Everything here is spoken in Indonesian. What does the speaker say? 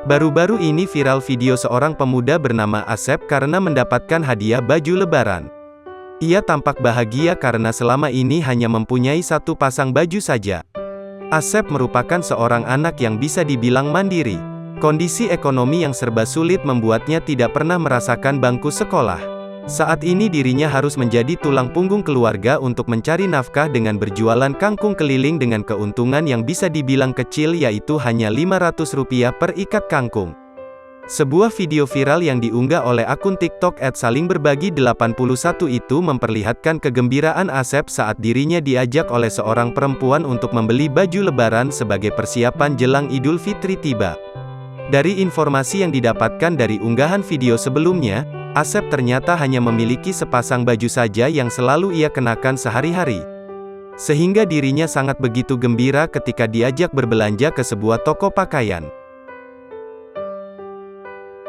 Baru-baru ini viral video seorang pemuda bernama Asep karena mendapatkan hadiah baju lebaran. Ia tampak bahagia karena selama ini hanya mempunyai satu pasang baju saja. Asep merupakan seorang anak yang bisa dibilang mandiri. Kondisi ekonomi yang serba sulit membuatnya tidak pernah merasakan bangku sekolah. Saat ini dirinya harus menjadi tulang punggung keluarga untuk mencari nafkah dengan berjualan kangkung keliling dengan keuntungan yang bisa dibilang kecil, yaitu hanya Rp500 per ikat kangkung. Sebuah video viral yang diunggah oleh akun TikTok @salingberbagi81 itu memperlihatkan kegembiraan Asep saat dirinya diajak oleh seorang perempuan untuk membeli baju lebaran sebagai persiapan jelang Idul Fitri tiba. Dari informasi yang didapatkan dari unggahan video sebelumnya, Asep ternyata hanya memiliki sepasang baju saja yang selalu ia kenakan sehari-hari. Sehingga dirinya sangat begitu gembira ketika diajak berbelanja ke sebuah toko pakaian.